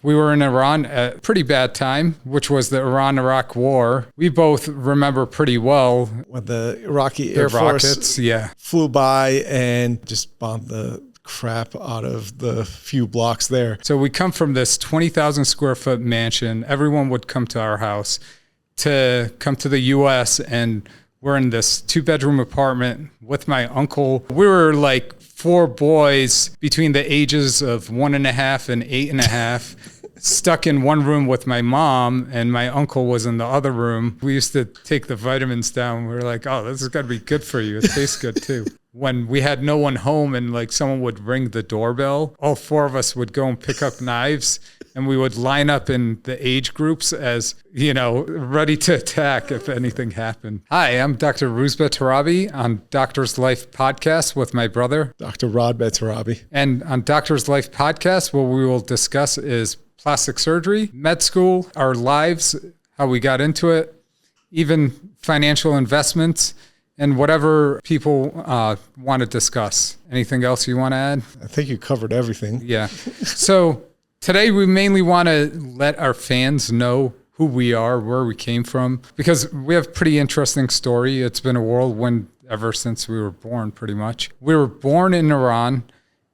We were in Iran at a pretty bad time, which was the Iran-Iraq War. We both remember pretty well. When the Iraqi Air Force flew by and just bombed the crap out of the few blocks there. So we come from this 20,000 square foot mansion. Everyone would come to our house to come to the U.S. and we're in this 2-bedroom apartment with my uncle. We were like 4 boys between the ages of 1.5 and 8.5, stuck in one room with my mom, and my uncle was in the other room. We used to take the vitamins down. We were like, oh, this is got to be good for you. It tastes good too. When we had no one home and like someone would ring the doorbell, all 4 of us would go and pick up knives and we would line up in the age groups as, ready to attack if anything happened. Hi, I'm Dr. Ruzbeh Tarabi on Doctor's Life Podcast with my brother, Dr. Rodbeh Tarabi. And on Doctor's Life Podcast, what we will discuss is plastic surgery, med school, our lives, how we got into it, even financial investments, and whatever people want to discuss. Anything else you want to add? I think you covered everything. Yeah. So today we mainly want to let our fans know who we are, where we came from, because we have a pretty interesting story. It's been a whirlwind ever since we were born, pretty much. We were born in Iran.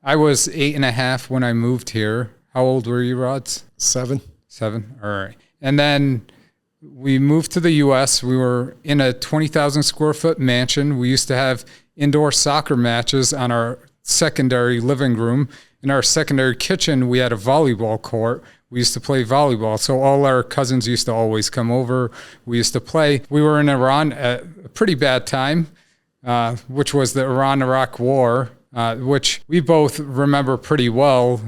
I was 8.5 when I moved here. How old were you, Rods? 7. 7? All right. And then we moved to the U.S. We were in a 20,000 square foot mansion. We used to have indoor soccer matches on our secondary living room. In our secondary kitchen, we had a volleyball court. We used to play volleyball. So all our cousins used to always come over. We used to play. We were in Iran at a pretty bad time, which was the Iran-Iraq War, which we both remember pretty well.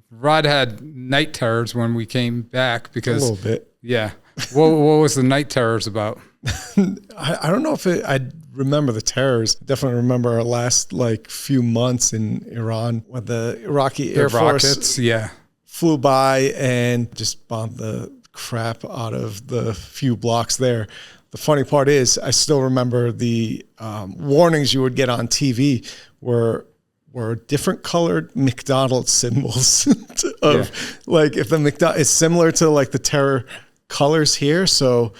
Rod had night terrors when we came back because... A little bit. Yeah. What was the night terrors about? I don't know if I remember the terrors. Definitely remember our last few months in Iran when the Iraqi Air Force flew by and just bombed the crap out of the few blocks there. The funny part is I still remember the warnings you would get on TV were different colored McDonald's symbols of if the McDonald's is similar to the terror colors here. So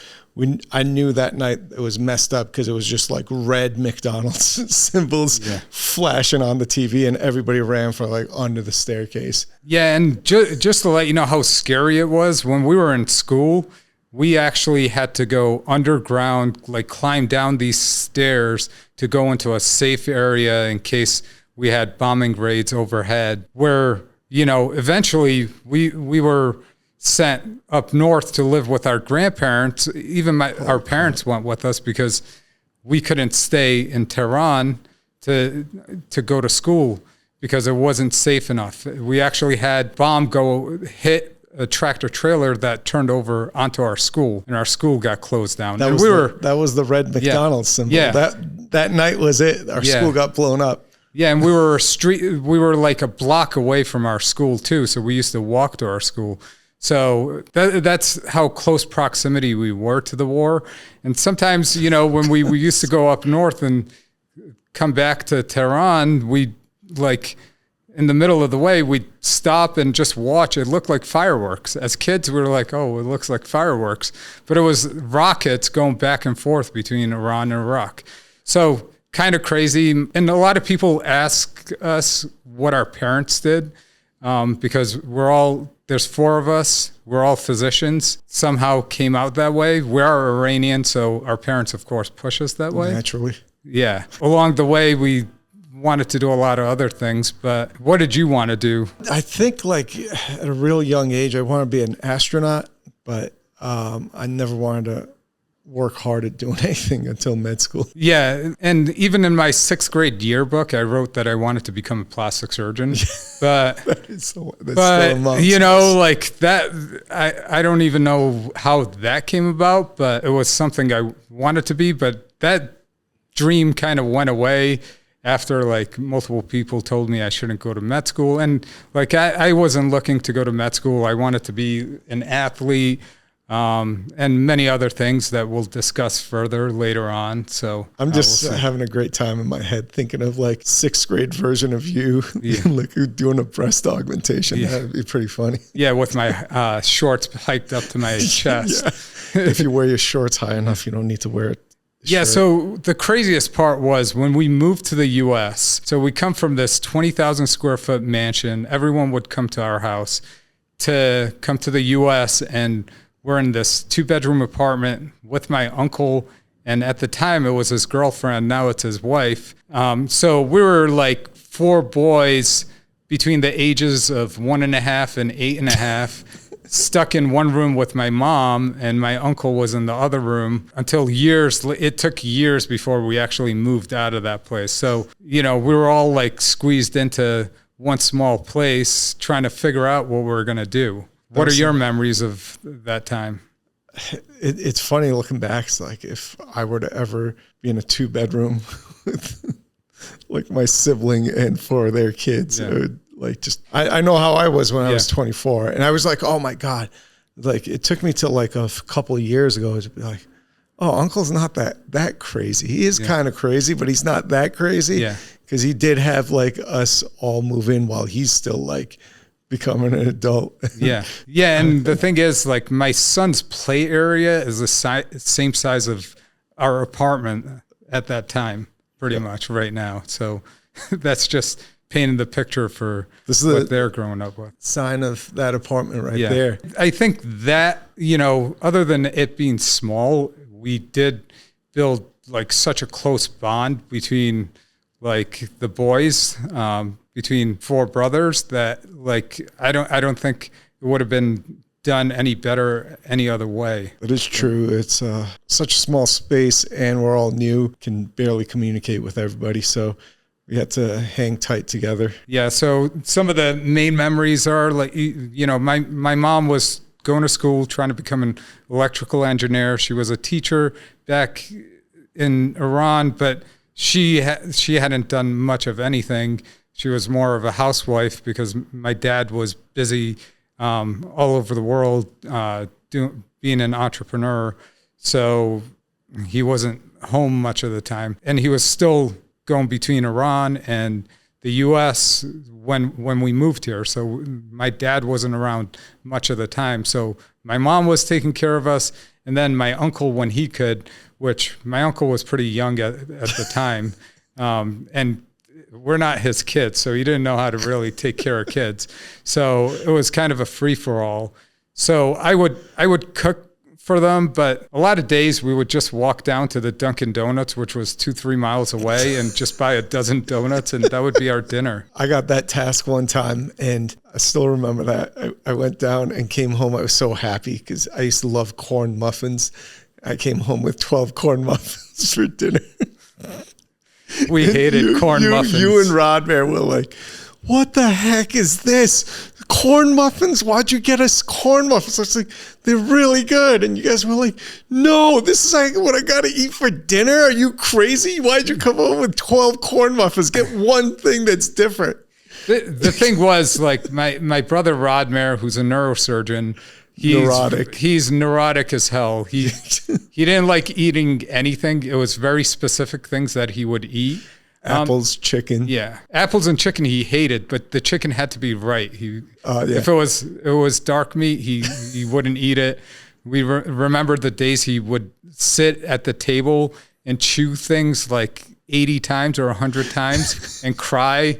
I knew that night it was messed up because it was just red McDonald's symbols flashing on the TV and everybody ran for under the staircase. Yeah. And just to let you know how scary it was, when we were in school, we actually had to go underground, climb down these stairs to go into a safe area in case we had bombing raids overhead, where, eventually we were sent up north to live with our grandparents. Even our parents went with us because we couldn't stay in Tehran to go to school because it wasn't safe enough. We actually had bomb hit a tractor trailer that turned over onto our school, and our school got closed down. That was the red McDonald's symbol. Yeah. That night was it. Our school got blown up. Yeah, and we were a block away from our school too, so we used to walk to our school. So that's how close proximity we were to the war. And sometimes, when we used to go up north and come back to Tehran, we in the middle of the way, we'd stop and just watch. It looked like fireworks. As kids, we were like, oh, it looks like fireworks. But it was rockets going back and forth between Iran and Iraq. So kind of crazy. And a lot of people ask us what our parents did because there's 4 of us. We're all physicians. Somehow came out that way. We are Iranian, so our parents, of course, push us that way. Naturally. Yeah. Along the way, we wanted to do a lot of other things, but what did you want to do? I think at a real young age, I wanted to be an astronaut, but I never wanted to work hard at doing anything until med school. Yeah, and even in my 6th grade yearbook, I wrote that I wanted to become a plastic surgeon. But that's that, I don't even know how that came about, but it was something I wanted to be. But that dream kind of went away after multiple people told me I shouldn't go to med school. And I wasn't looking to go to med school. I wanted to be an athlete. and many other things that we'll discuss further later on. So I'm just having a great time in my head thinking of like 6th grade version of you, like doing a breast augmentation. Yeah. That'd be pretty funny. Yeah, with my shorts hiked up to my chest. If you wear your shorts high enough, you don't need to wear it. Yeah, so the craziest part was when we moved to the U.S. So we come from this 20,000 square foot mansion. Everyone would come to our house to come to the U.S. and we're in this 2-bedroom apartment with my uncle. And at the time it was his girlfriend. Now it's his wife. So we were like 4 boys between the ages of 1.5 and 8.5. Stuck in one room with my mom, and my uncle was in the other room until it took years before we actually moved out of that place. So, we were all like squeezed into one small place trying to figure out what we were going to do. What are your memories of that time? It's funny looking back. It's like if I were to ever be in a 2-bedroom with like my sibling and 4 of their kids, it would, like, just, I know how I was when I was 24, and I was like, oh my God, like it took me till like a couple of years ago to be like, oh, Uncle's not that crazy. He is kind of crazy, but he's not that crazy. Yeah. Cause he did have like us all move in while he's still like becoming an adult. Yeah. Yeah. And the thing is, like, my son's play area is the same size of our apartment at that time, pretty much right now. So that's just painting the picture for what they're growing up with. Sign of that apartment right there. I think that, other than it being small, we did build like such a close bond between like the boys, between 4 brothers that like, I don't think it would have been done any better any other way. That is true. It's such a small space and we're all new, can barely communicate with everybody. So we had to hang tight together. Yeah. So some of the main memories are like, my mom was going to school, trying to become an electrical engineer. She was a teacher back in Iran, but she hadn't done much of anything. She was more of a housewife because my dad was busy all over the world being an entrepreneur. So he wasn't home much of the time. And he was still going between Iran and the U.S. when we moved here. So my dad wasn't around much of the time. So my mom was taking care of us. And then my uncle, when he could, which my uncle was pretty young at the time, and we're not his kids, so he didn't know how to really take care of kids. So it was kind of a free-for-all. So I would cook for them, but a lot of days we would just walk down to the Dunkin' Donuts, which was 2-3 miles away, and just buy a dozen donuts, and that would be our dinner. I got that task one time, and I still remember that. I went down and came home. I was so happy because I used to love corn muffins. I came home with 12 corn muffins for dinner. We hated corn muffins. You and Rodmere were like, what the heck is this? Corn muffins? Why'd you get us corn muffins? I was like, they're really good. And you guys were like, no, this is like what I got to eat for dinner. Are you crazy? Why'd you come home with 12 corn muffins? Get one thing that's different. The thing was, like, my brother Rodmere, who's a neurosurgeon, he's neurotic as hell. He didn't like eating anything. It was very specific things that he would eat. Apples, chicken. Yeah. Apples and chicken he hated, but the chicken had to be right. If it was dark meat, he wouldn't eat it. We remember the days he would sit at the table and chew things like 80 times or 100 times and cry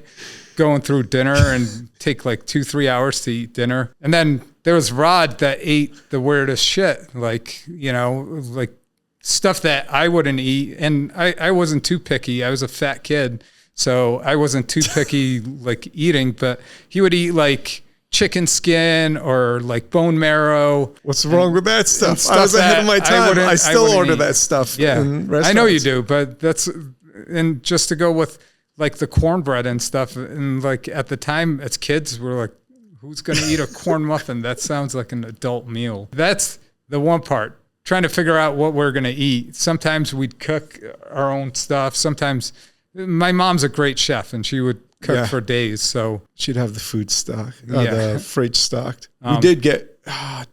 going through dinner and take like 2-3 hours to eat dinner. And then there was Rod that ate the weirdest shit, like stuff that I wouldn't eat. And I wasn't too picky. I was a fat kid, so I wasn't too picky like eating, but he would eat like chicken skin or like bone marrow. What's wrong with that stuff? I was ahead of my time. I still order that stuff. Yeah, I know you do, but and just to go with like the cornbread and stuff. And like at the time as kids, we're like, who's going to eat a corn muffin? That sounds like an adult meal. That's the one part. Trying to figure out what we're going to eat. Sometimes we'd cook our own stuff. Sometimes my mom's a great chef and she would cook for days. So she'd have the food stocked, the fridge stocked. We did get,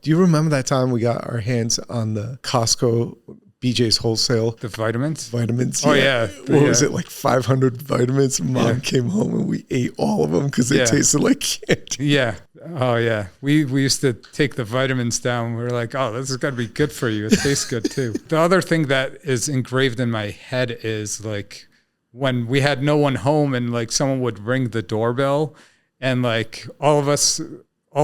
Do you remember that time we got our hands on the Costco BJ's Wholesale? The vitamins? Vitamins. Oh, yeah. What was it, like 500 vitamins? Mom came home and we ate all of them because they tasted like candy. Yeah. Oh, yeah. We used to take the vitamins down. We were like, oh, this is got to be good for you. It tastes good, too. The other thing that is engraved in my head is, like, when we had no one home and, like, someone would ring the doorbell and, like, all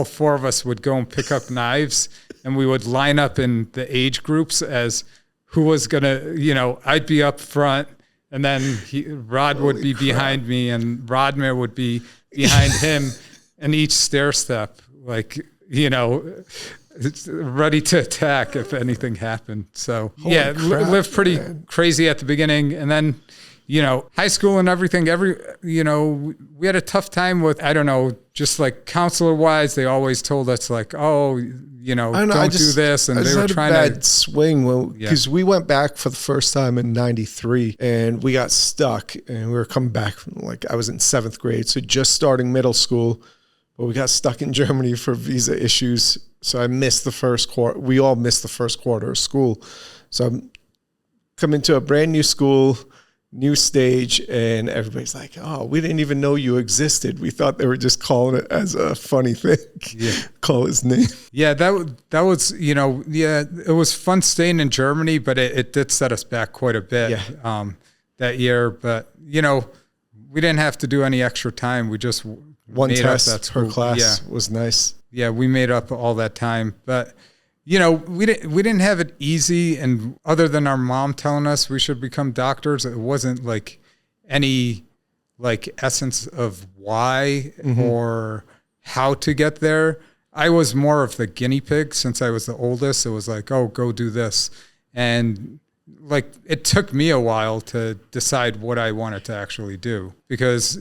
4 of us would go and pick up knives, and we would line up in the age groups as who was going to, I'd be up front, and then Rod would be behind me, and Rodmer would be behind him, and each stair step, like, ready to attack if anything happened. So, lived pretty crazy at the beginning, and then, high school and everything, we had a tough time with, I don't know, just like counselor wise, they always told us like, oh, don't do this. And they were trying to. Bad swing because we went back for the first time in 93 and we got stuck and we were coming back from, like, I was in 7th grade. So just starting middle school, but we got stuck in Germany for visa issues. So I missed the first quarter. We all missed the first quarter of school. So I'm coming to a brand new school, new stage, and everybody's like, oh, we didn't even know you existed. We thought they were just calling it as a funny thing. Yeah. Call his name. Yeah, that was, it was fun staying in Germany, but it did set us back quite a bit that year. But, we didn't have to do any extra time. We just one test per class was nice. Yeah, we made up all that time. But we didn't have it easy, and other than our mom telling us we should become doctors, it wasn't like any like essence of why or how to get there. I was more of the guinea pig since I was the oldest. It was like, oh, go do this. And like it took me a while to decide what I wanted to actually do because,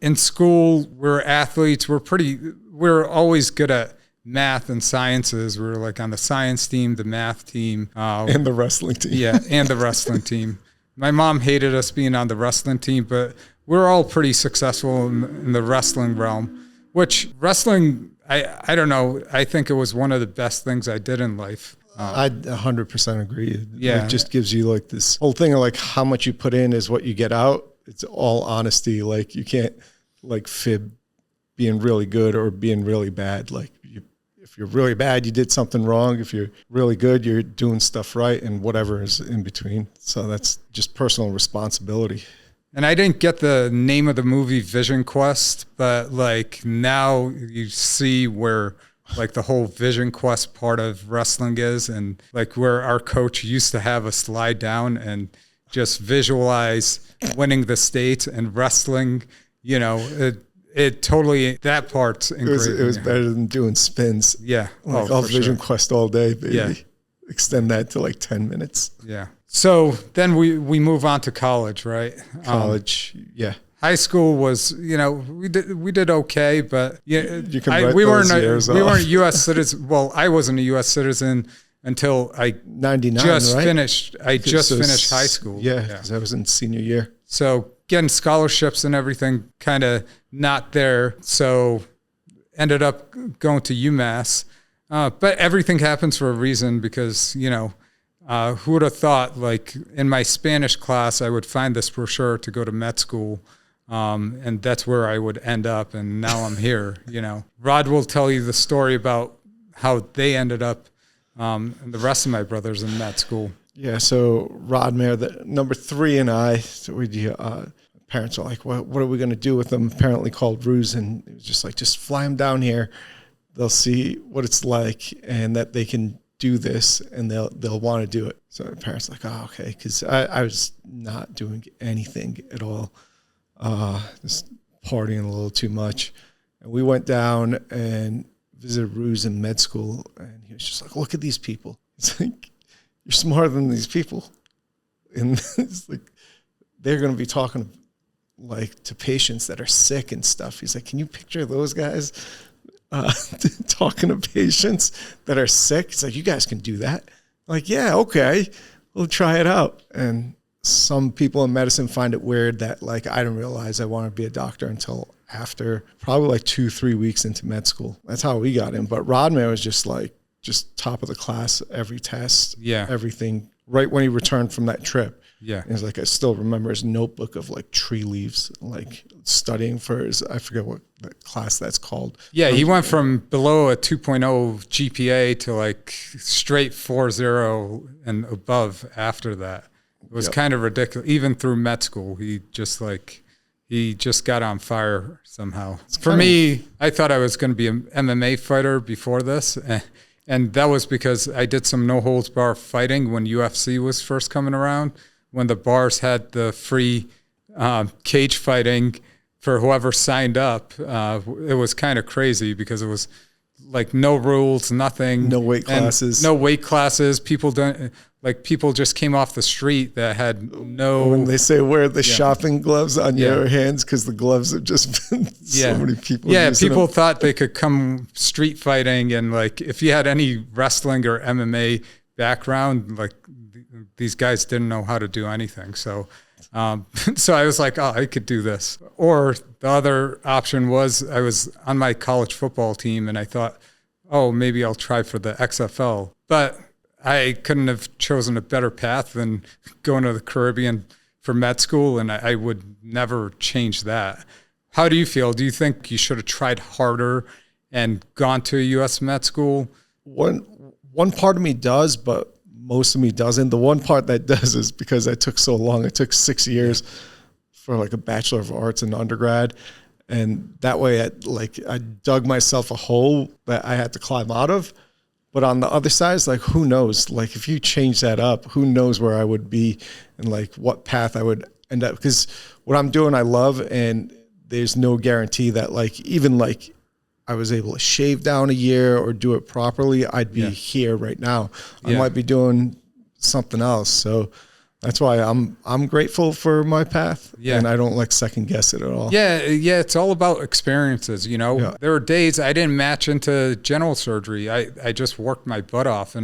in school we're athletes, we're always good at math and sciences. We were like on the science team, the math team. And the wrestling team. Yeah, and the wrestling team. My mom hated us being on the wrestling team, but we're all pretty successful in the wrestling realm, which wrestling, I don't know, I think it was one of the best things I did in life. I 100% agree. Yeah. It just gives you like this whole thing of like how much you put in is what you get out. It's all honesty. Like you can't like fib being really good or being really bad. Like if you're really bad, you did something wrong. If you're really good, you're doing stuff right, and whatever is in between. So that's just personal responsibility. And I didn't get the name of the movie Vision Quest, but like now you see where like the whole Vision Quest part of wrestling is, and like where our coach used to have us slide down and just visualize winning the state and wrestling, it totally, that part's engraved. It was better than doing spins. Yeah. Like Vision Quest all day, baby. Yeah. Extend that to like 10 minutes. Yeah. So then we move on to college, right? College, yeah. High school was, we did okay, but we weren't U.S. citizens. Well, I wasn't a U.S. citizen until I 99, just right? finished. I just finished high school. Yeah, because I was in senior year. So getting scholarships and everything kind of not there. So ended up going to UMass. But everything happens for a reason because, who would have thought, like, in my Spanish class, I would find this brochure to go to med school, and that's where I would end up, and now I'm here, Rod will tell you the story about how they ended up, and the rest of my brothers in med school. Yeah, so Rod Mayer, the number 3, and I, so parents are like, what are we going to do with them? Apparently called Ruse, and it was just like, just fly them down here. They'll see what it's like and that they can do this and they'll want to do it. So my parents were like, oh, okay. Because I was not doing anything at all. Just partying a little too much. And we went down and visited Ruse in med school. And he was just like, look at these people. It's like, you're smarter than these people. And it's like, they're going to be talking like to patients that are sick and stuff. He's like, can you picture those guys? Talking to patients that are sick. It's like, you guys can do that. I'm like, yeah, okay, we'll try it out. And some people in medicine find it weird that like I didn't realize I wanted to be a doctor until after probably like 2-3 weeks into med school. That's how we got in. But Rodman was just like, just top of the class, every test, Yeah. everything, right when he returned from that trip. Yeah. And it's like, I still remember his notebook of like tree leaves, like studying for his, I forget what class that's called. Yeah, he went from below a 2.0 GPA to like straight 4.0 and above after that. It was kind of ridiculous. Even through med school, he just got on fire somehow. For me, I thought I was going to be an MMA fighter before this. And that was because I did some no holds bar fighting when UFC was first coming around, when the bars had the free cage fighting for whoever signed up. It was kind of crazy because it was like no rules, nothing. No weight classes. No weight classes. People just came off the street that had no. When they say wear the shopping gloves on your hands, because the gloves have just been so many people. Yeah, people thought they could come street fighting, and like if you had any wrestling or MMA background, like these guys didn't know how to do anything. So so I was like, oh, I could do this. Or the other option was I was on my college football team, and I thought, oh, maybe I'll try for the XFL. But I couldn't have chosen a better path than going to the Caribbean for med school, and I would never change that. How do you feel? Do you think you should have tried harder and gone to a U.S. med school? One part of me does, but most of me doesn't. The one part that does is because I took so long. It took 6 years for like a Bachelor of Arts in undergrad. And that way I dug myself a hole that I had to climb out of. But on the other side, it's like, who knows? Like if you change that up, who knows where I would be and like what path I would end up. Because what I'm doing, I love, and there's no guarantee that like, even like I was able to shave down a year or do it properly, I'd be here right now. I might be doing something else. So that's why I'm grateful for my path, and I don't like second guess it at all. Yeah, it's all about experiences, you know. Yeah. There were days I didn't match into general surgery. I just worked my butt off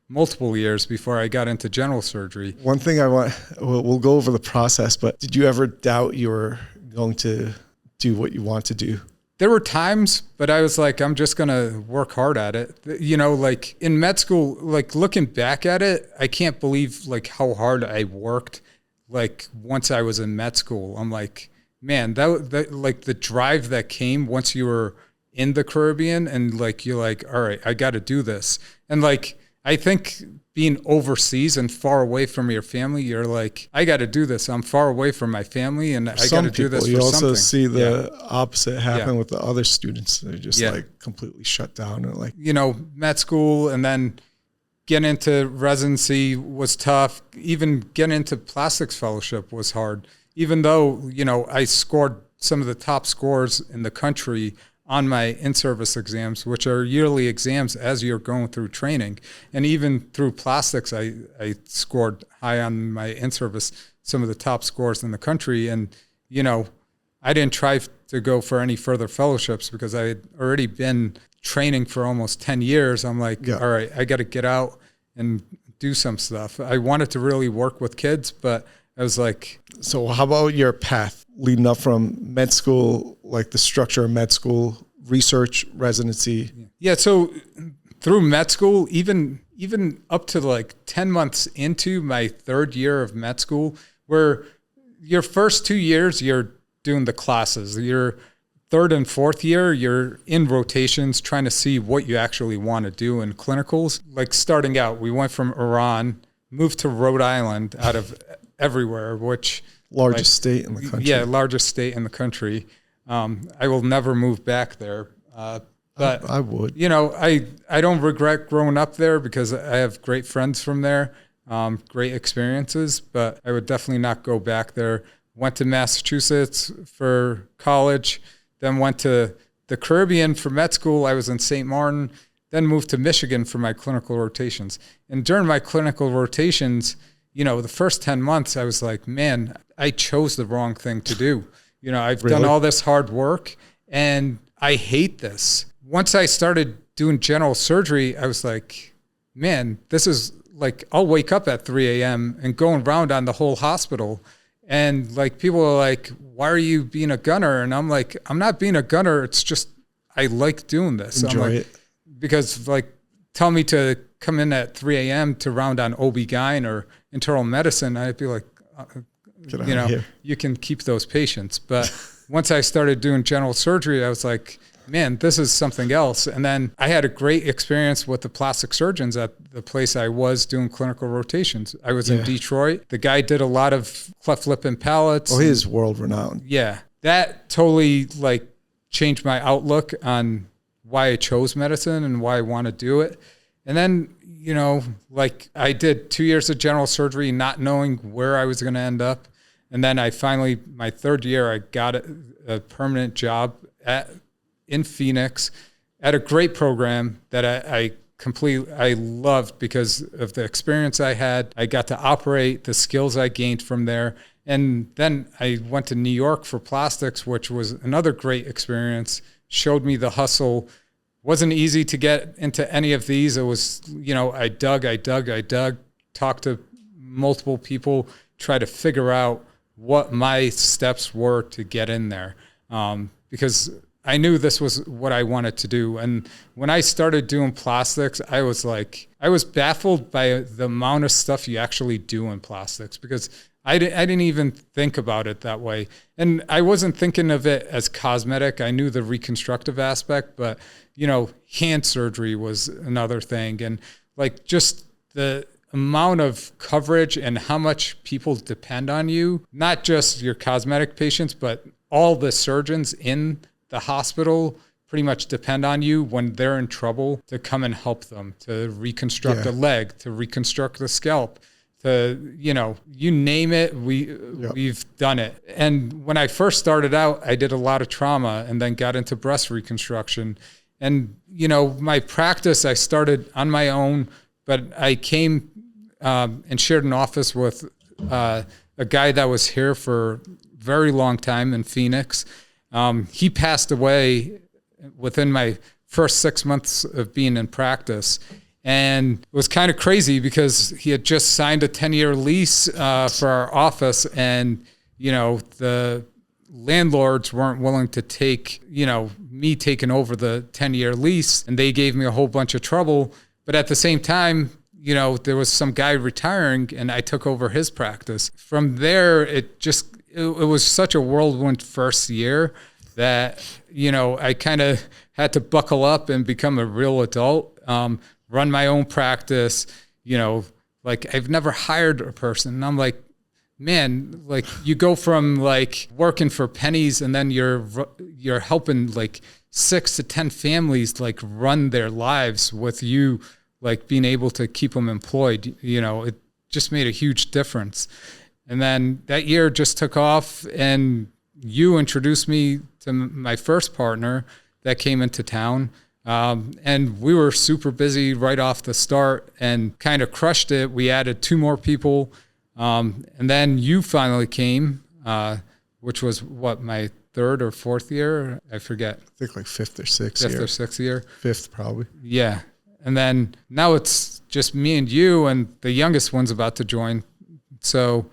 multiple years before I got into general surgery. One thing we'll go over the process, but did you ever doubt you were going to do what you want to do? There were times, but I was like, I'm just going to work hard at it. You know, like in med school, like looking back at it, I can't believe like how hard I worked. Like once I was in med school, I'm like, man, that like the drive that came once you were in the Caribbean, and like, you're like, all right, I got to do this. And like, I think being overseas and far away from your family, you're like, I got to do this. I'm far away from my family, and I got to do this for something. You also see the opposite happen with the other students. They're just like completely shut down. And like, you know, med school and then getting into residency was tough. Even getting into plastics fellowship was hard. Even though, you know, I scored some of the top scores in the country on my in-service exams, which are yearly exams as you're going through training. And even through plastics, I scored high on my in-service, some of the top scores in the country. And, you know, I didn't try to go for any further fellowships because I had already been training for almost 10 years. I'm like, all right, I got to get out and do some stuff. I wanted to really work with kids, but I was like... So how about your path leading up from med school, like the structure of med school, research, residency? Yeah, so through med school, even up to like 10 months into my third year of med school, where your first 2 years, you're doing the classes. Your third and fourth year, you're in rotations trying to see what you actually want to do in clinicals. Like starting out, we went from Iran, moved to Rhode Island out of everywhere, which... Largest state in the country. Yeah, largest state in the country. I will never move back there. But I would. You know, I don't regret growing up there because I have great friends from there, great experiences, but I would definitely not go back there. Went to Massachusetts for college, then went to the Caribbean for med school. I was in St. Martin, then moved to Michigan for my clinical rotations. And during my clinical rotations, you know, the first 10 months, I was like, man, I chose the wrong thing to do. You know, I've done all this hard work and I hate this. Once I started doing general surgery, I was like, man, this is like, I'll wake up at 3 a.m. and going around on the whole hospital. And like, people are like, why are you being a gunner? And I'm like, I'm not being a gunner. It's just, I like doing this. Enjoy it. because like tell me to come in at 3 a.m. to round on OB-GYN or internal medicine, I'd be like, you can keep those patients. But once I started doing general surgery, I was like, man, this is something else. And then I had a great experience with the plastic surgeons at the place I was doing clinical rotations. I was in Detroit. The guy did a lot of cleft lip and palates. Oh, he is world renowned. Yeah. That totally like changed my outlook on why I chose medicine and why I want to do it. And then, like I did 2 years of general surgery, not knowing where I was going to end up. And then I finally, my third year, I got a permanent job in Phoenix at a great program that I loved because of the experience I had. I got to operate, the skills I gained from there. And then I went to New York for plastics, which was another great experience, showed me the hustle. Wasn't easy to get into any of these. It was, I dug, talked to multiple people, try to figure out what my steps were to get in there. Because I knew this was what I wanted to do. And when I started doing plastics, I was baffled by the amount of stuff you actually do in plastics, because I didn't even think about it that way. And I wasn't thinking of it as cosmetic. I knew the reconstructive aspect, but, hand surgery was another thing. And like just the amount of coverage and how much people depend on you, not just your cosmetic patients, but all the surgeons in the hospital pretty much depend on you when they're in trouble to come and help them, to reconstruct a leg, to reconstruct the scalp, to, you name it, we've done it. And when I first started out, I did a lot of trauma and then got into breast reconstruction. And, my practice, I started on my own, but I came and shared an office with a guy that was here for a very long time in Phoenix. He passed away within my first 6 months of being in practice. And it was kind of crazy because he had just signed a 10-year lease for our office. And, the landlords weren't willing to take, me taking over the 10-year lease. And they gave me a whole bunch of trouble. But at the same time, there was some guy retiring and I took over his practice. From there, it was such a whirlwind first year that, I kind of had to buckle up and become a real adult, run my own practice, like I've never hired a person. And I'm like, man, like you go from like working for pennies and then you're helping like 6 to 10 families like run their lives with you, like being able to keep them employed. It just made a huge difference. And then that year just took off and you introduced me to my first partner that came into town. And we were super busy right off the start and kind of crushed it. We added 2 more people. And then you finally came, which was my 3rd or 4th year? I forget. I think like 5th or 6th year. 5th or 6th year. 5th probably. Yeah. And then now it's just me and you, and the youngest one's about to join. So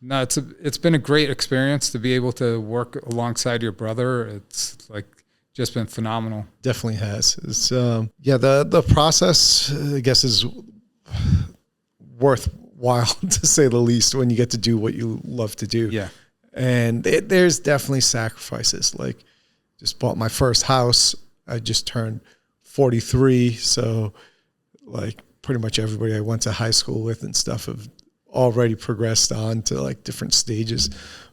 no, it's been a great experience to be able to work alongside your brother. It's like just been phenomenal. Definitely has. It's the process, I guess, is worthwhile to say the least when you get to do what you love to do. Yeah. And there's definitely sacrifices. Like, just bought my first house. I just turned 43, so like pretty much everybody I went to high school with and stuff have already progressed on to like different stages.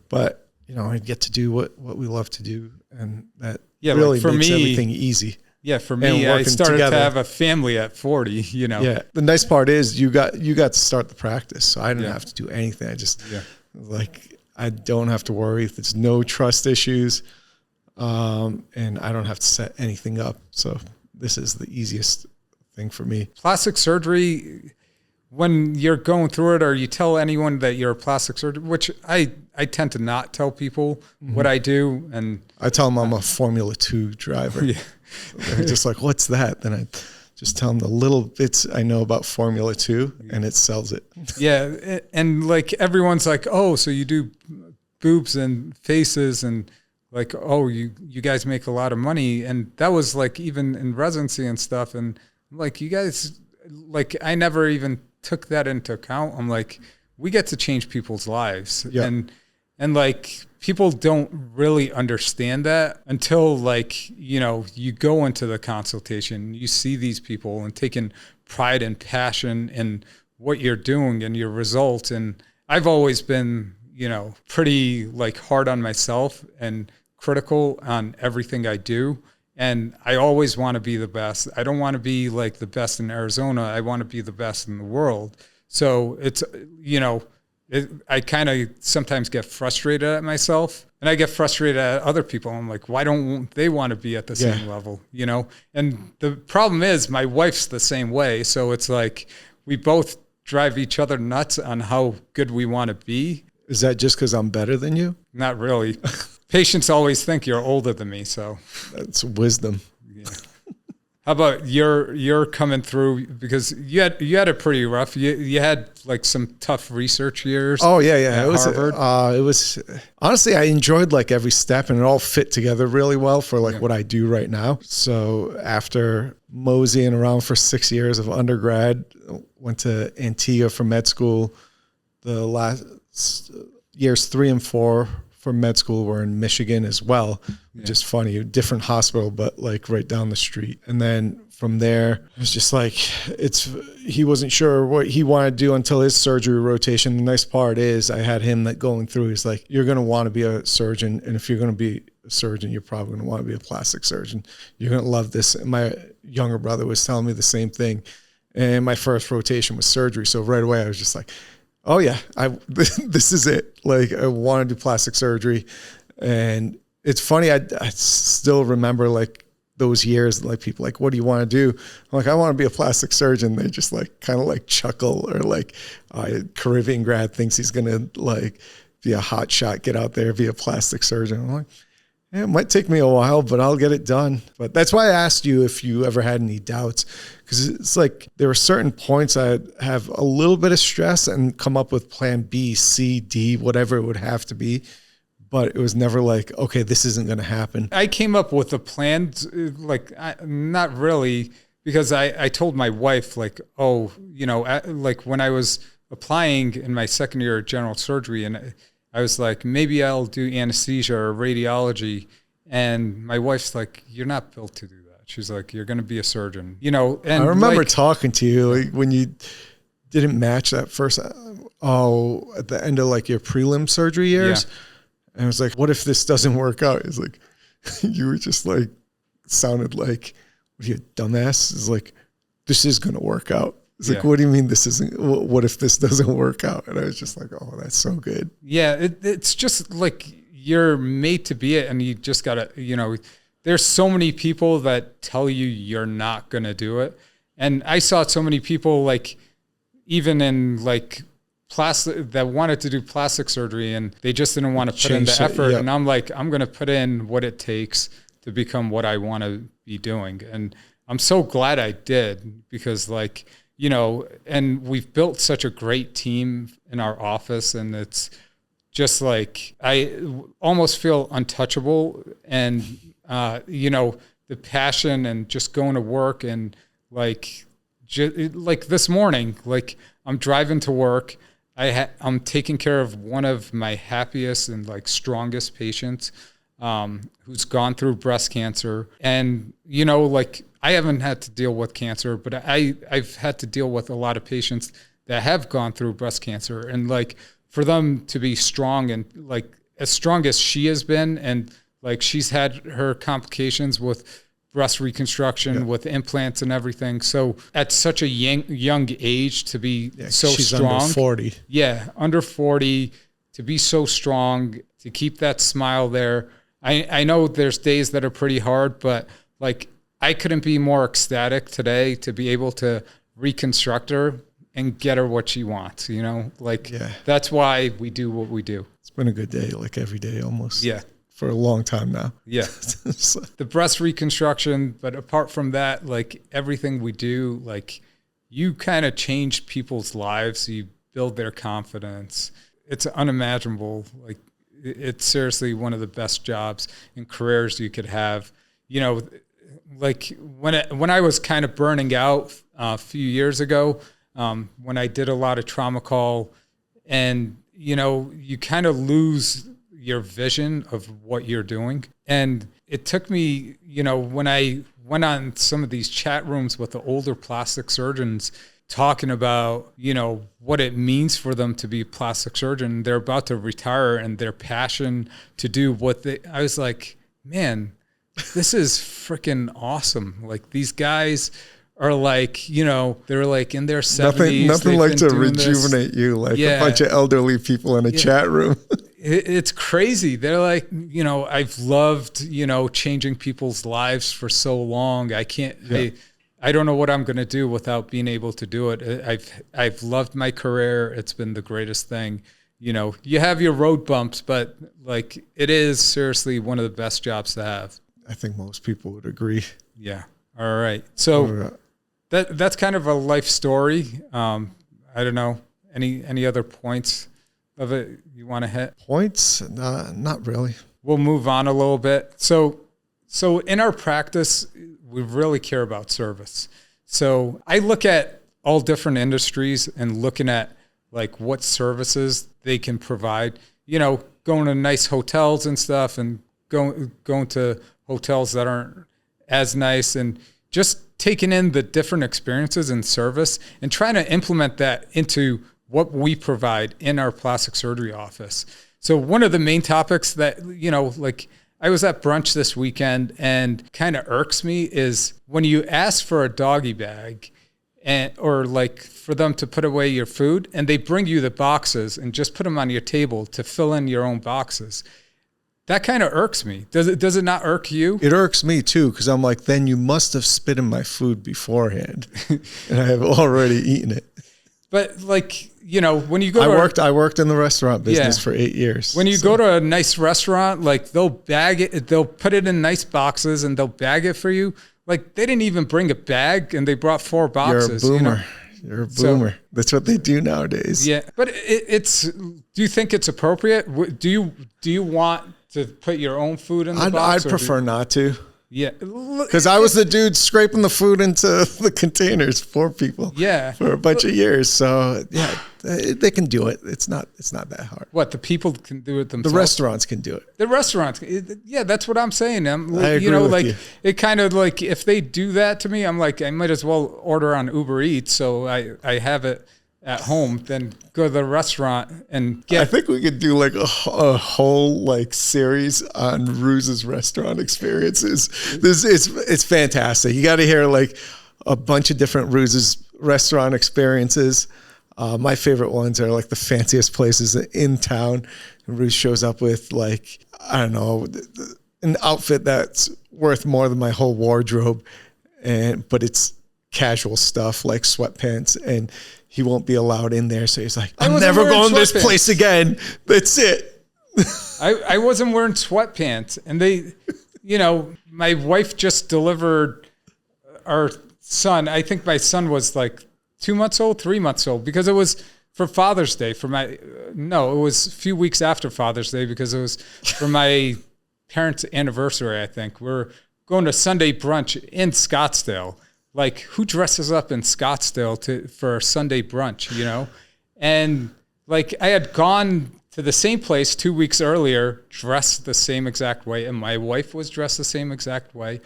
But I get to do what we love to do, and that really makes everything easy. Yeah, for me, I started to have a family at 40. Yeah, the nice part is you got to start the practice, so I didn't have to do anything. I just I don't have to worry. There's no trust issues, and I don't have to set anything up. So this is the easiest thing for me. Plastic surgery, when you're going through it, or you tell anyone that you're a plastic surgeon, which I tend to not tell people what I do. And I tell them I'm a Formula 2 driver. Yeah. They're just like, what's that? Then I just tell them the little bits I know about Formula 2, and it sells it. Yeah. And like everyone's like, oh, so you do boobs and faces and like, oh, you guys make a lot of money. And that was like even in residency and stuff. And like, you guys, like, I never even took that into account. I'm like, we get to change people's lives. Yeah. And like, people don't really understand that until like, you know, you go into the consultation, you see these people and taking pride and passion in what you're doing and your results. And I've always been, you know, pretty like hard on myself and critical on everything I do. And I always want to be the best. I don't want to be like the best in Arizona. I want to be the best in the world. So it's, you know, I kind of sometimes get frustrated at myself, and I get frustrated at other people. I'm like, why don't they want to be at the same level, you know? And the problem is my wife's the same way. So it's like we both drive each other nuts on how good we want to be. Is that just because I'm better than you? Not really. Patients always think you're older than me. So that's wisdom. Yeah. How about you're coming through, because you had it pretty rough. You had like some tough research years. Oh yeah. At Harvard. It was honestly, I enjoyed like every step, and it all fit together really well for like what I do right now. So after moseying around for 6 years of undergrad, went to Antigua for med school. The last years 3 and 4 for med school were in Michigan as well, which is funny, different hospital, but like right down the street. And then from there, it was just like, he wasn't sure what he wanted to do until his surgery rotation. The nice part is I had him that going through, he's like, you're going to want to be a surgeon. And if you're going to be a surgeon, you're probably going to want to be a plastic surgeon. You're going to love this. And my younger brother was telling me the same thing. And my first rotation was surgery. So right away, I was just like, oh yeah, this is it. Like I want to do plastic surgery. And it's funny, I still remember like those years, like people like, what do you want to do? I'm like, I want to be a plastic surgeon. They just like kind of like chuckle, or like Caribbean grad thinks he's going to like be a hot shot, get out there, be a plastic surgeon. I'm like, yeah, it might take me a while, but I'll get it done. But that's why I asked you if you ever had any doubts, because it's like there were certain points I'd have a little bit of stress and come up with plan B, C, D, whatever it would have to be. But it was never like, okay, this isn't going to happen. I came up with a plan, like not really, because I told my wife like, oh, you know, like when I was applying in my second year of general surgery, and I was like, maybe I'll do anesthesia or radiology. And my wife's like, you're not built to do that. She's like, you're going to be a surgeon, you know? And I remember like, talking to you like, when you didn't match that first, at the end of like your prelim surgery years. Yeah. And I was like, what if this doesn't work out? It's like, you were just like, sounded like, what are you, a dumbass? It's like, this is going to work out. It's like, what do you mean this isn't, what if this doesn't work out? And I was just like, oh, that's so good. Yeah, it's just like you're made to be it, and you just got to, you know, there's so many people that tell you you're not going to do it. And I saw so many people like, even in like plastic, that wanted to do plastic surgery, and they just didn't want to put in the effort. And I'm like, I'm going to put in what it takes to become what I want to be doing. And I'm so glad I did, because like, you know, and we've built such a great team in our office, and it's just like, I almost feel untouchable. And, you know, the passion and just going to work, and like, like this morning, like I'm driving to work. I'm taking care of one of my happiest and like strongest patients, who's gone through breast cancer. And, you know, like I haven't had to deal with cancer, but I've had to deal with a lot of patients that have gone through breast cancer. And like for them to be strong, and like as strong as she has been, and like she's had her complications with breast reconstruction, with implants and everything. So at such a young age to be so she's strong. Under 40. Yeah, under 40, to be so strong, to keep that smile there. I know there's days that are pretty hard, but like I couldn't be more ecstatic today to be able to reconstruct her and get her what she wants, you know? Like that's why we do what we do. It's been a good day, like every day almost. Yeah. For a long time now. Yeah. The breast reconstruction, but apart from that, like everything we do, like you kind of change people's lives. You build their confidence. It's unimaginable. Like it's seriously one of the best jobs and careers you could have. You know, like when I was kind of burning out a few years ago, when I did a lot of trauma call, and, you know, you kind of lose your vision of what you're doing. And it took me, you know, when I went on some of these chat rooms with the older plastic surgeons talking about, you know, what it means for them to be a plastic surgeon, they're about to retire and their passion to do what I was like, man, this is freaking awesome. Like, these guys are like, you know, they're like in their 70s. Nothing like to rejuvenate you, like a bunch of elderly people in a chat room. It's crazy. They're like, you know, I've loved, you know, changing people's lives for so long. I can't, I don't know what I'm going to do without being able to do it. I've loved my career. It's been the greatest thing. You know, you have your road bumps, but like, it is seriously one of the best jobs to have. I think most people would agree. Yeah. All right. So that's kind of a life story. I don't know. Any other points of it you want to hit? Points? Not really. We'll move on a little bit. So in our practice, we really care about service. So I look at all different industries and looking at like what services they can provide, you know, going to nice hotels and stuff, and going to hotels that aren't as nice, and just taking in the different experiences and service and trying to implement that into what we provide in our plastic surgery office. So one of the main topics that, you know, like I was at brunch this weekend and kind of irks me is when you ask for a doggy bag or like for them to put away your food, and they bring you the boxes and just put them on your table to fill in your own boxes. That kind of irks me. Does it not irk you? It irks me too, because I'm like, then you must have spit in my food beforehand, and I have already eaten it. But like, you know, when you go, I worked in the restaurant business for 8 years. When you go to a nice restaurant, like they'll bag it, they'll put it in nice boxes and they'll bag it for you. Like they didn't even bring a bag, and they brought 4 boxes. You're a boomer. You know? You're a boomer. So, that's what they do nowadays. Yeah, but it's. Do you think it's appropriate? Do you want to put your own food in the box? I'd prefer not to. Yeah. Because I was the dude scraping the food into the containers for people. Yeah. For a bunch of years. So yeah, they can do it. It's not that hard. What, the people can do it themselves? The restaurants can do it. The restaurants. Yeah, that's what I'm saying. I agree with you. It kind of like, if they do that to me, I'm like, I might as well order on Uber Eats so I have it at home than go to the restaurant and get. I think we could do like a whole like series on Ruse's restaurant experiences. It's fantastic. You got to hear like a bunch of different Ruse's restaurant experiences. My favorite ones are like the fanciest places in town. Ruse shows up with like, I don't know, an outfit that's worth more than my whole wardrobe, but it's casual stuff like sweatpants, and he won't be allowed in there. So he's like, I'm never going to this place again. That's it. I wasn't wearing sweatpants. And they, you know, my wife just delivered our son. I think my son was like 2 months old, 3 months old, because it was for Father's Day. It was a few weeks after Father's Day, because it was for my parents' anniversary, I think. We're going to Sunday brunch in Scottsdale. Like, who dresses up in Scottsdale for a Sunday brunch, you know? And like, I had gone to the same place 2 weeks earlier, dressed the same exact way, and my wife was dressed the same exact way.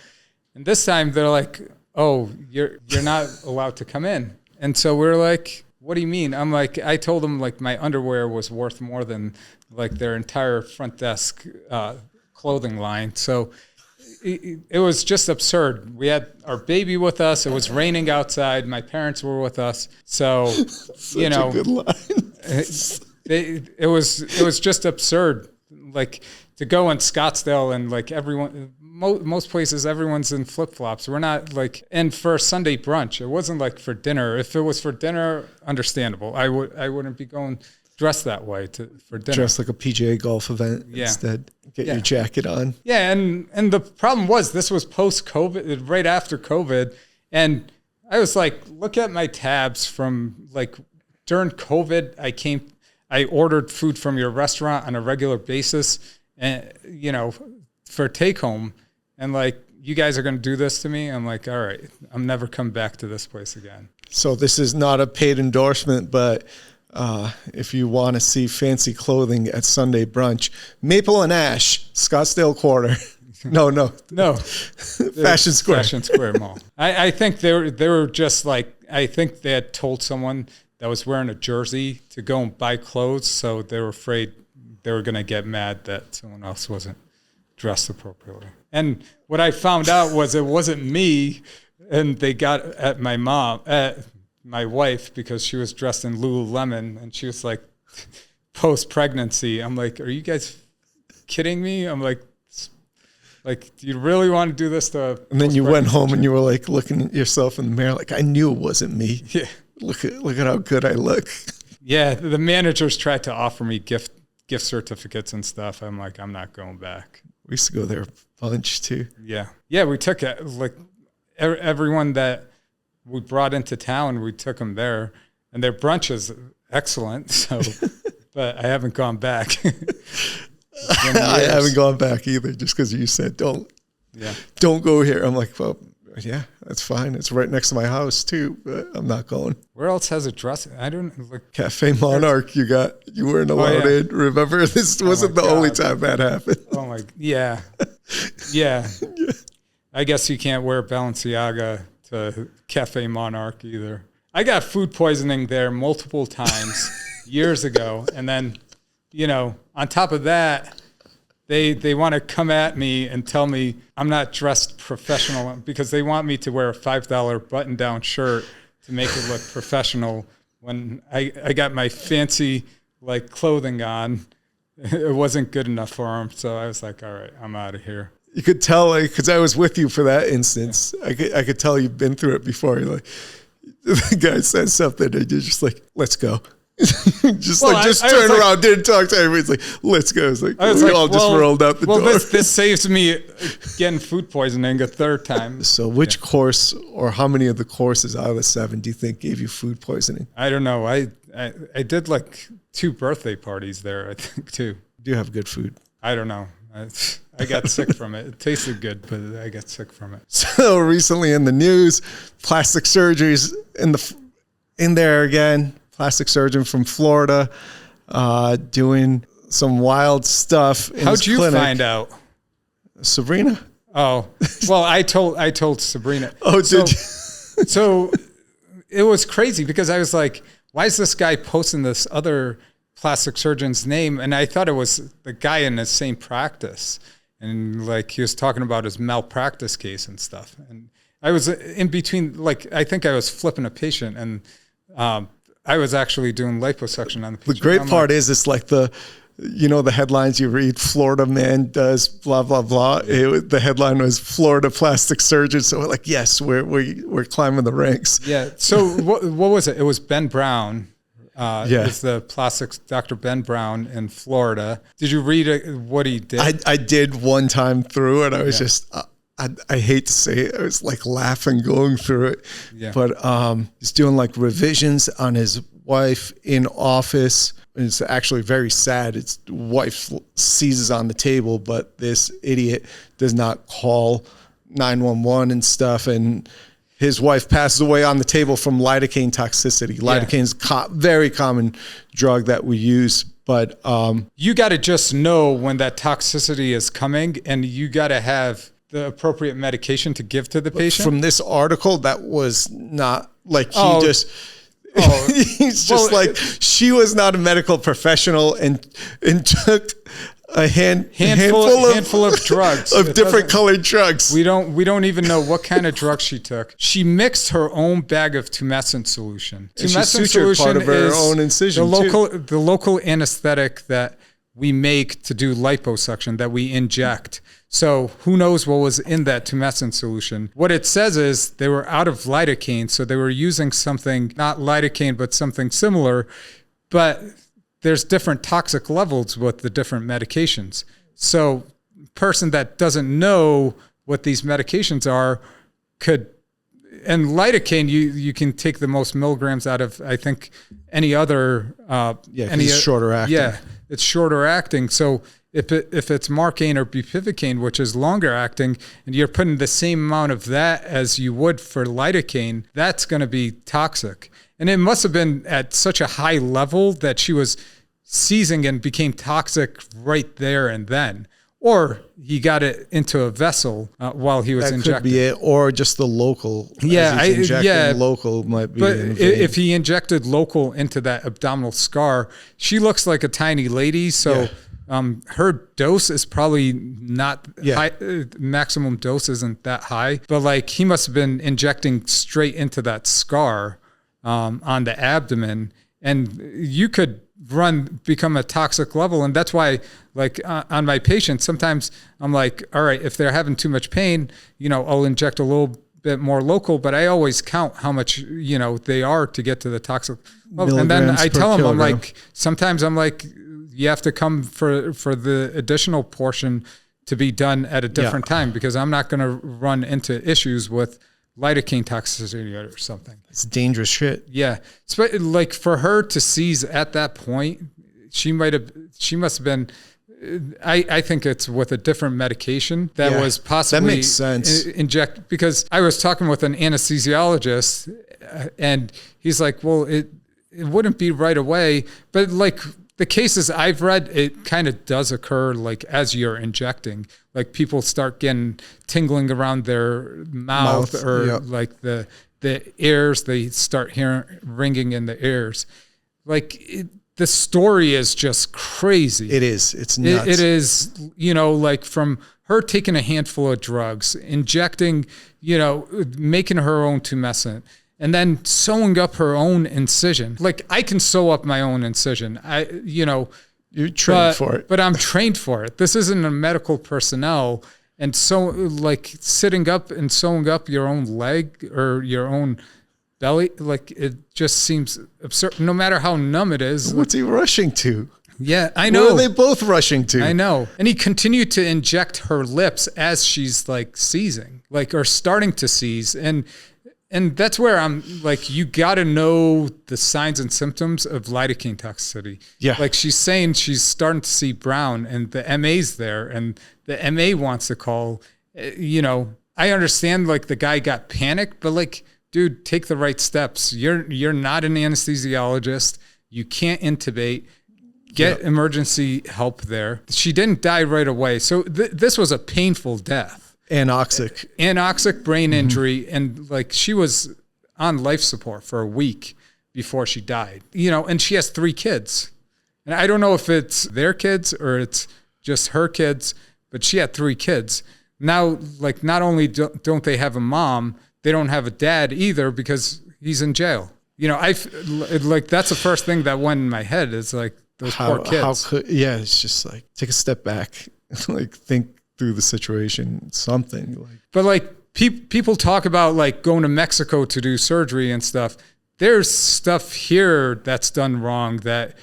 And this time they're like, oh, you're not allowed to come in. And so we're like, what do you mean? I'm like, I told them like my underwear was worth more than like their entire front desk clothing line. So it was just absurd. We had our baby with us. It was raining outside. My parents were with us. So, you know, a good line. it was just absurd. Like, to go in Scottsdale and like everyone, most places, everyone's in flip-flops. We're not like, and for a Sunday brunch, it wasn't like for dinner. If it was for dinner, understandable. I wouldn't be going dressed that way for dinner. Dress like a PGA golf event instead. Get your jacket on. Yeah, and the problem was, this was post-COVID, right after COVID, and I was like, look at my tabs from like during COVID. I ordered food from your restaurant on a regular basis and, for take home. And like, you guys are going to do this to me. I'm like, all right, I'm never coming back to this place again. So this is not a paid endorsement, but if you want to see fancy clothing at Sunday brunch, Maple and Ash, Scottsdale Quarter. No. Fashion Square Mall. I think they were just like, I think they had told someone that was wearing a jersey to go and buy clothes. So they were afraid they were going to get mad that someone else wasn't dressed appropriately. And what I found out was it wasn't me. And they got at my wife, because she was dressed in Lululemon and she was like post-pregnancy. I'm like, are you guys kidding me? I'm like, do you really want to do this to? And then you went home and you were like looking at yourself in the mirror, like, I knew it wasn't me. Yeah. Look at how good I look. Yeah, the managers tried to offer me gift certificates and stuff. I'm like, I'm not going back. We used to go there a bunch too. Yeah, we took it. Like everyone that we brought into town, we took them there, and their brunch is excellent. So, but I haven't gone back. I haven't gone back either, just because you said don't go here. I'm like, well, yeah, that's fine. It's right next to my house too, but I'm not going. Where else has a dress? I don't like Cafe Monarch. You weren't allowed in. Remember, this wasn't the only time that happened. Oh my, yeah. I guess you can't wear Balenciaga to Cafe Monarch either. I got food poisoning there multiple times years ago, and then, on top of that, they want to come at me and tell me I'm not dressed professional because they want me to wear a $5 button-down shirt to make it look professional. When I got my fancy clothing on, it wasn't good enough for them. So I was like, all right, I'm out of here. You could tell, because I was with you for that instance. Yeah. I could tell you've been through it before. You're like, the guy says something and you're just like, let's go. just turn around, didn't talk to everybody. It's like, let's go. It's like, just rolled out the door. Well, this saves me getting food poisoning a third time. So which course or how many of the courses out of the 7 do you think gave you food poisoning? I don't know. I did 2 birthday parties there, I think, too. Do you have good food? I don't know. I got sick from it. It tasted good, but I got sick from it. So recently in the news, plastic surgeries in there again. Plastic surgeon from Florida, doing some wild stuff in How'd his you clinic. Find out? Sabrina. Oh, well, I told Sabrina. Oh, did you? So it was crazy because I was like, why is this guy posting this other plastic surgeon's name? And I thought it was the guy in the same practice. And he was talking about his malpractice case and stuff. And I was in between, I think I was flipping a patient and, I was actually doing liposuction on the patient. The great part is it's like the headlines you read, Florida man does blah, blah, blah. The headline was Florida plastic surgeon. So we're like, yes, we're climbing the ranks. Yeah. So what was it? It was Ben Brown. It's the plastics Dr. Ben Brown in Florida. Did you read what he did? I did one time through and I was just... I hate to say it. I was laughing going through it, but he's doing revisions on his wife in office. And it's actually very sad. His wife seizes on the table, but this idiot does not call 911 and stuff. And his wife passes away on the table from lidocaine toxicity. Lidocaine's very common drug that we use. But you got to just know when that toxicity is coming, and you got to have the appropriate medication to give to the patient. From this article, that was not he's just she was not a medical professional and took a handful of drugs of different colored drugs. We don't even know what kind of drug she took. She mixed her own bag of tumescent solution. Tumescent solution part of her own incision. The local anesthetic that we make to do liposuction that we inject. So who knows what was in that tumescent solution. What it says is they were out of lidocaine, so they were using something, not lidocaine, but something similar, but there's different toxic levels with the different medications. So a person that doesn't know what these medications are could And lidocaine, you can take the most milligrams out of, I think, any other. It's shorter acting. Yeah, it's shorter acting. So if it's Marcaine or bupivacaine, which is longer acting, and you're putting the same amount of that as you would for lidocaine, that's going to be toxic. And it must have been at such a high level that she was seizing and became toxic right there and then. Or he got it into a vessel while he was injecting. That could be it, or just the local. Local might be. But if he injected local into that abdominal scar, she looks like a tiny lady, so her dose is probably not high. Maximum dose isn't that high, but like he must have been injecting straight into that scar on the abdomen, and you could become a toxic level. And that's why, like on my patients, sometimes I'm like, all right, if they're having too much pain, I'll inject a little bit more local, but I always count how much, they are to get to the toxic level. And then I tell them, I'm like, sometimes I'm like, you have to come for the additional portion to be done at a different time, because I'm not going to run into issues with lidocaine toxicity or something. It's dangerous shit. Yeah. So, like for her to seize at that point, she must have been, I think it's with a different medication that was possibly that makes sense. Inject, because I was talking with an anesthesiologist and he's like, well, it wouldn't be right away, but like the cases I've read, it kind of does occur like as you're injecting, like people start getting tingling around their mouth or like the ears, they start hearing ringing in the ears. Like the story is just crazy. It is. It's nuts. It is, like from her taking a handful of drugs, injecting, making her own tumescent, and then sewing up her own incision. Like I can sew up my own incision. You're trained for it. But I'm trained for it. This isn't a medical personnel. And so like sitting up and sewing up your own leg or your own belly, like it just seems absurd, no matter how numb it is. What's he rushing to? Yeah, I know. Where are they both rushing to? I know. And he continued to inject her lips as she's like seizing, like, or starting to seize. And that's where I'm like, you got to know the signs and symptoms of lidocaine toxicity. Yeah. Like she's saying she's starting to see brown and the MA's there and the MA wants to call, I understand like the guy got panicked, but like, dude, take the right steps. You're not an anesthesiologist. You can't intubate. Get emergency help there. She didn't die right away. So this was a painful death. Anoxic brain injury. And like she was on life support for a week before she died, and she has 3 kids. And I don't know if it's their kids or it's just her kids, but she had 3 kids. Now, like not only don't they have a mom, they don't have a dad either because he's in jail. Like that's the first thing that went in my head is like those poor kids. It's just like take a step back, like think through the situation, something like. But like people talk about like going to Mexico to do surgery and stuff. There's stuff here that's done wrong that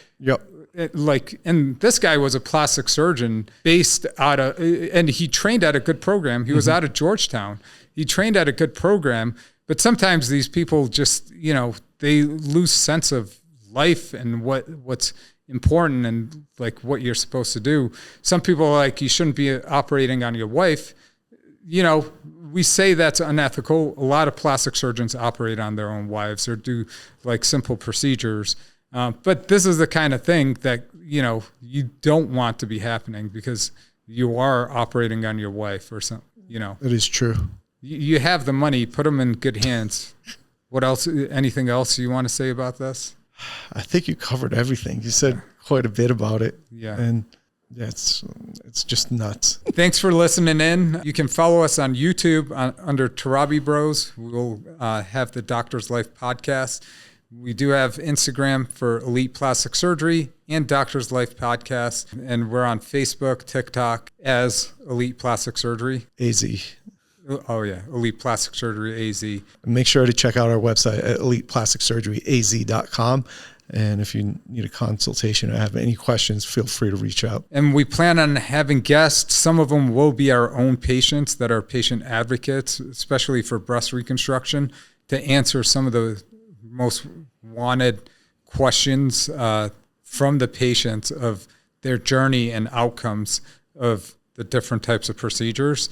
and this guy was a plastic surgeon based out of, and he trained at a good program. He was out of Georgetown. He trained at a good program, but sometimes these people just, they lose sense of life and what's important and like what you're supposed to do. Some people are like, you shouldn't be operating on your wife. We say that's unethical. A lot of plastic surgeons operate on their own wives or do like simple procedures. But this is the kind of thing that, you don't want to be happening because you are operating on your wife or something, It is true. You have the money, put them in good hands. What else? Anything else you want to say about this? I think you covered everything. You said quite a bit about it. Yeah. And it's just nuts. Thanks for listening in. You can follow us on YouTube under Tarabi Bros. We'll have the Doctor's Life podcast. We do have Instagram for Elite Plastic Surgery and Doctor's Life podcast. And we're on Facebook, TikTok as Elite Plastic Surgery. AZ. Oh, yeah. Elite Plastic Surgery AZ. Make sure to check out our website at eliteplasticsurgeryaz.com. And if you need a consultation or have any questions, feel free to reach out. And we plan on having guests. Some of them will be our own patients that are patient advocates, especially for breast reconstruction, to answer some of the most wanted questions from the patients of their journey and outcomes of the different types of procedures.